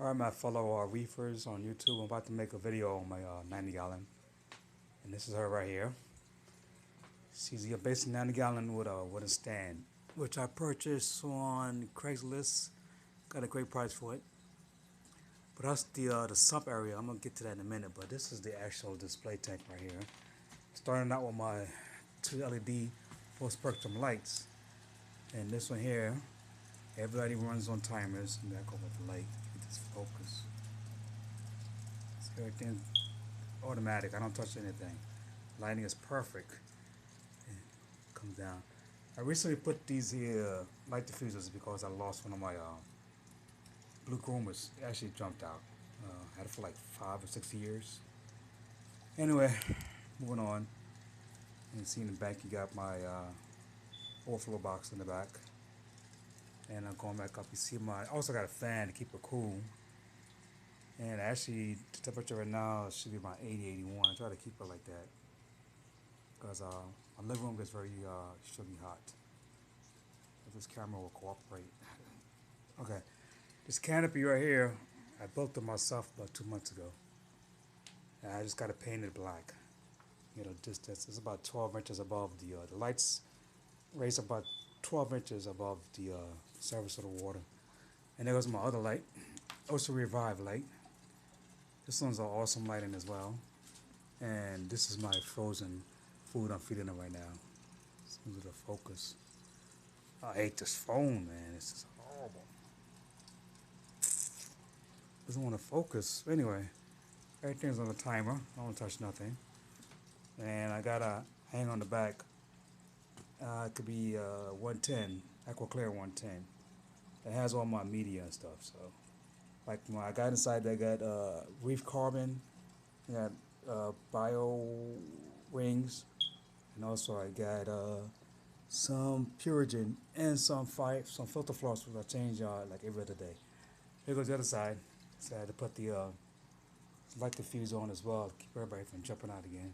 Alright, my fellow reefers on YouTube, I'm about to make a video on my 90 gallon. And this is her right here. She's a basic 90 gallon with a wooden stand, which I purchased on Craigslist. Got a great price for it. But that's the sump area. I'm going to get to that in a minute. But this is the actual display tank right here. Starting out with my 2 LED full spectrum lights. And this one here, everybody runs on timers. And back over the light. Get this focus. So everything's automatic. I don't touch anything. Lighting is perfect. And it comes down. I recently put these here light diffusers because I lost one of my blue groomers. It actually jumped out. I had it for like 5 or 6 years. Anyway, moving on. You see in the back, you got my overflow box in the back. And I'm going back up. You see I also got a fan to keep it cool. And actually, the temperature right now should be about 80, 81. I try to keep it like that. Because my living room gets very, should be hot. If this camera will cooperate. Okay. This canopy right here, I built it myself about 2 months ago. And I just got it painted black. You know, distance is about 12 inches above the lights raised about 12 inches above the surface of the water. And there goes my other light, Ocean Revive light. This one's an awesome lighting as well. And this is my frozen food I'm feeding it right now. This is the focus. I hate this phone, man. This is horrible. Doesn't want to focus. Anyway, everything's on the timer. I don't touch nothing. And I got a hang on the back. It could be 110, Aqua Clear 110. It has all my media and stuff. So, like I got inside, I got Reef Carbon, I got bio rings, and also I got some Purigen and some filter floss, which I change like every other day. Here goes the other side. So I had to put the light diffuser on as well to keep everybody from jumping out again.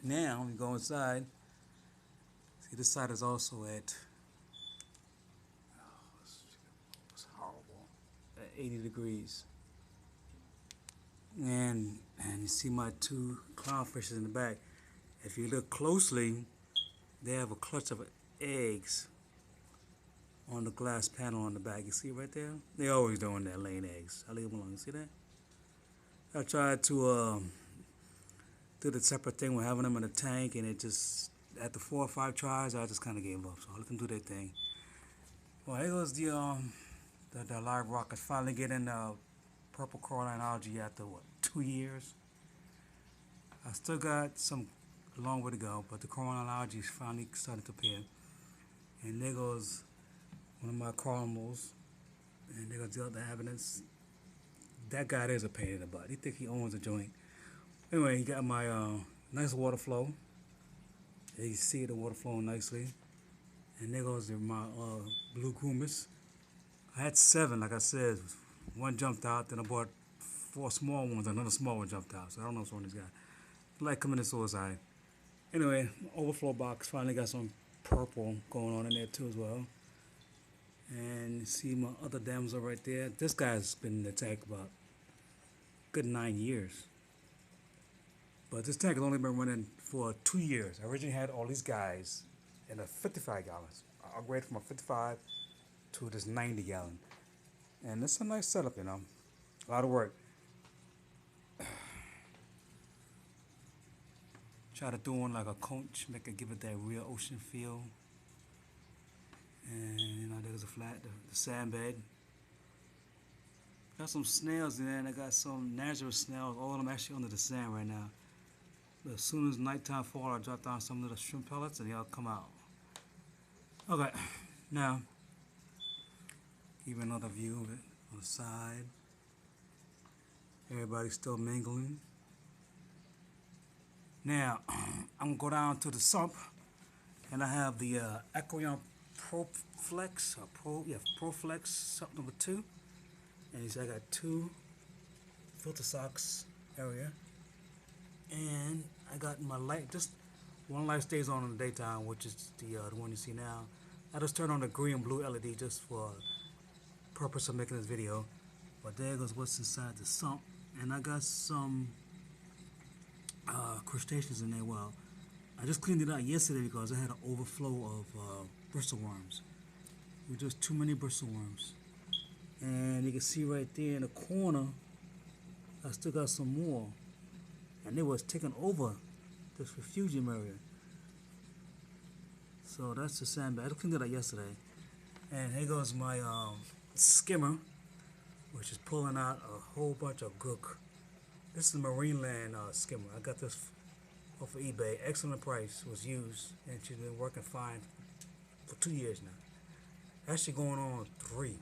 Now we go inside. See, this side is also at, it's horrible, at 80 degrees. And you see my 2 clownfishes in the back. If you look closely, they have a clutch of eggs on the glass panel on the back. You see right there? They always doing that, laying eggs. I leave them alone. You see that? I tried to do the separate thing with having them in a tank, and it just, after 4 or 5 tries, I just kind of gave up. So I let them do their thing. Well, here goes the live rockets finally getting purple coralline algae after what, 2 years. I still got some a long way to go, but the coralline algae is finally starting to appear. And there goes one of my corals, and there goes the other evidence. That guy there's a pain in the butt. He think he owns a joint. Anyway, he got my nice water flow. You see the water flowing nicely. And there goes my blue groomers. I had 7, like I said. 1 jumped out, then I bought 4 small ones. Another small one jumped out. So I don't know what's wrong with this guy. Like coming to suicide. Anyway, overflow box finally got some purple going on in there too as well. And you see my other damsel right there. This guy's been in the tank about a good 9 years. But this tank has only been running for 2 years. I originally had all these guys in a 55 gallons. I upgraded from a 55 to this 90 gallon. And it's a nice setup, you know. A lot of work. Try to do one like a conch, give it that real ocean feel. And you know, there's the sand bed. Got some snails in there, and I got some natural snails. All of them actually under the sand right now. But as soon as nighttime fall, I drop down some of the shrimp pellets, and they'll come out. Okay, now give you another view of it on the side. Everybody's still mingling. Now I'm gonna go down to the sump, and I have the Aquarium ProFlex sump number 2. And you see I got 2 filter socks area. And I got my light, just one light stays on in the daytime, which is the one you see now. I just turned on the green and blue LED just for purpose of making this video. But there goes what's inside the sump. And I got some crustaceans in there. Well, I just cleaned it out yesterday because I had an overflow of bristle worms. It was just too many bristle worms. And you can see right there in the corner, I still got some more. And it was taking over this refugium area. So that's the sandbag. I just cleaned it out yesterday. And here goes my skimmer, which is pulling out a whole bunch of gook. This is a Marineland skimmer. I got this off of eBay. Excellent price. Was used, and she's been working fine for 2 years now. Actually going on 3,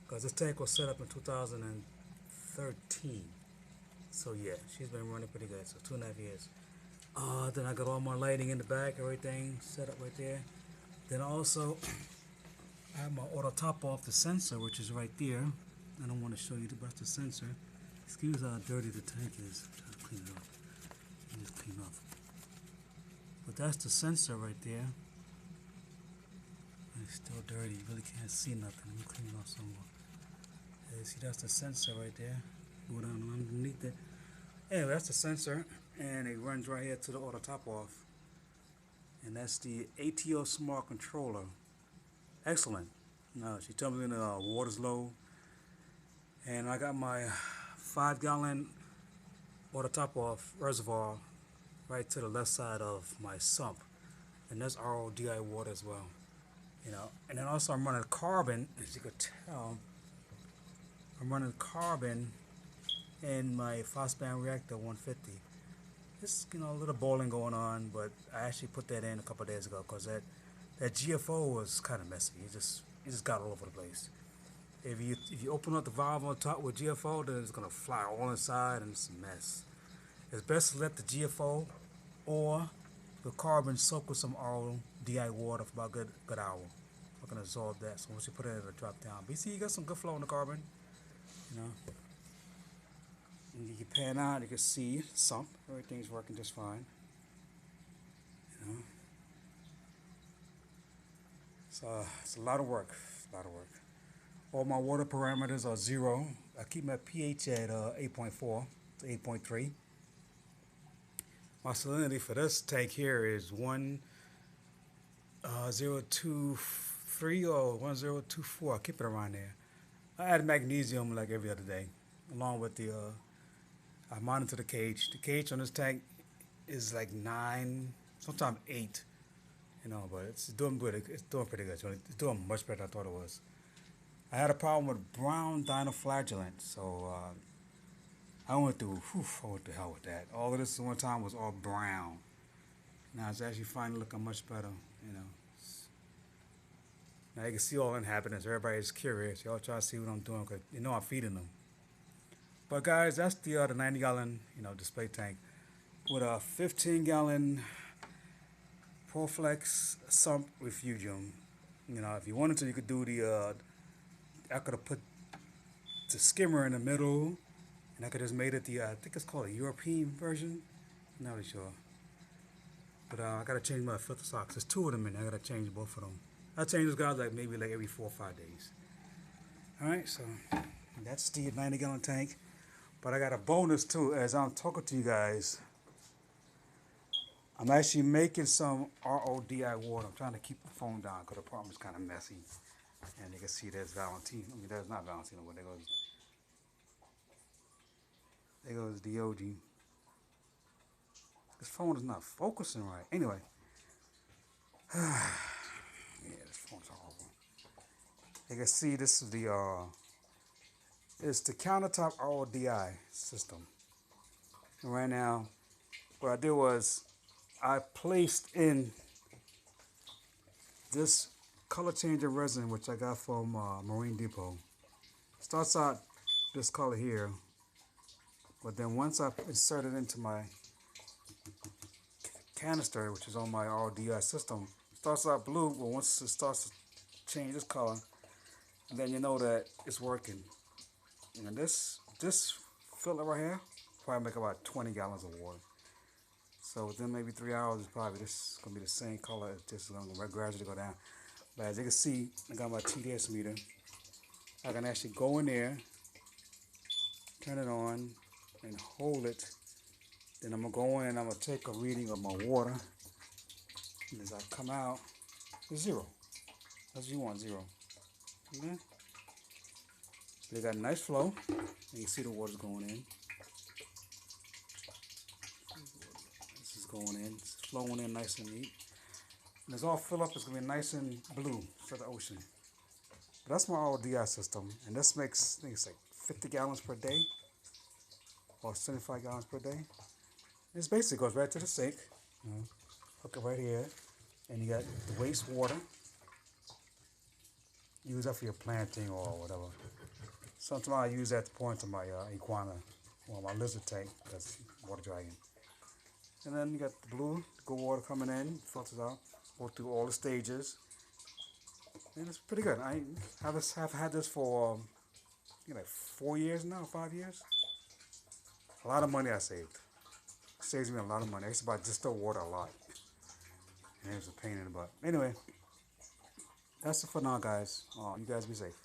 because this tank was set up in 2013. So yeah, she's been running pretty good. So 2.5 years. Then I got all my lighting in the back, everything set up right there. Then also, I have my auto top off the sensor, which is right there. I don't want to show you about the sensor. Excuse how dirty the tank is. I'm trying to clean it off. Just clean off. But that's the sensor right there. It's still dirty. You really can't see nothing. Let me clean it off some more. Yeah, see, that's the sensor right there. Go down underneath it. Anyway, that's the sensor, and it runs right here to the auto top off. And that's the ATO Smart Controller. Excellent. Now, she tells me the water's low. And I got my 5-gallon auto top off reservoir right to the left side of my sump. And that's RODI water as well. You know, and then also I'm running carbon, as you could tell. I'm running carbon in my Phosbane reactor 150. Just, you know, a little boiling going on, but I actually put that in a couple of days ago because that GFO was kind of messy. It just got all over the place. If you open up the valve on top with GFO, then it's gonna fly all inside and it's a mess. It's best to let the GFO or the carbon soak with some RODI water for about a good hour. We're gonna absorb that. So once you put it in, it'll drop down. But you see, you got some good flow in the carbon. You know. And you can pan out, you can see the sump. Everything's working just fine. You know. So it's a lot of work. All my water parameters are 0. I keep my pH at 8.4 to 8.3. My salinity for this tank here is 1023 or 1024. I keep it around there. I add magnesium like every other day, along with the. I monitor the KH. The KH on this tank is like 9, sometimes 8. You know, but it's doing good. It's doing pretty good. It's doing much better than I thought it was. I had a problem with brown dinoflagellate, so I went to hell with that. All of this one time was all brown. Now it's actually finally looking much better, you know. Now you can see all that happening. So everybody's curious. Y'all try to see what I'm doing because you know I'm feeding them. But guys, that's the 90-gallon, you know, display tank with a 15-gallon Proflex sump refugium. You know, if you wanted to, you could do the. I could have put the skimmer in the middle, and I could have just made it the. I think it's called a European version. I'm not really sure. But I gotta change my filter socks. There's 2 of them in there. I gotta change both of them. I change those guys maybe every 4 or 5 days. All right, so that's the 90-gallon tank. But I got a bonus too. As I'm talking to you guys, I'm actually making some RODI water. I'm trying to keep the phone down because the apartment's kind of messy. And you can see there's Valentino. I mean, there's not Valentino, but there goes DOG. This phone is not focusing right. Anyway. Yeah, this phone's horrible. You can see this is it's the countertop RODI system. And right now, what I did was I placed in this color changing resin, which I got from Marine Depot. Starts out this color here, but then once I insert it into my canister, which is on my RODI system, it starts out blue, but once it starts to change this color, and then you know that it's working. And this filter right here probably make about 20 gallons of water. So within maybe 3 hours, it's probably this gonna be the same color. It's just gonna gradually go down. But as you can see, I got my TDS meter. I can actually go in there turn it on, and hold it. Then I'm gonna go in and I'm gonna take a reading of my water. And as I come out, it's 0. That's what you want, 0. Okay? They got a nice flow. And you see the water's going in. This is going in. It's flowing in nice and neat. When it's all filled up, it's gonna be nice and blue for the ocean. But that's my RODI system, and this makes, I think it's like 50 gallons per day, or 75 gallons per day. This basically goes right to the sink. Hook it right here, and you got the waste water. Use that for your planting or whatever. Sometimes I use that to point to my iguana or my lizard tank, that's water dragon. And then you got the blue, good water coming in, filters out, go through all the stages. And it's pretty good. I have had this for like 4 years now, 5 years. A lot of money I saved. Saves me a lot of money. I used to buy distilled water a lot. And it was a pain in the butt. Anyway, that's it for now, guys. You guys be safe.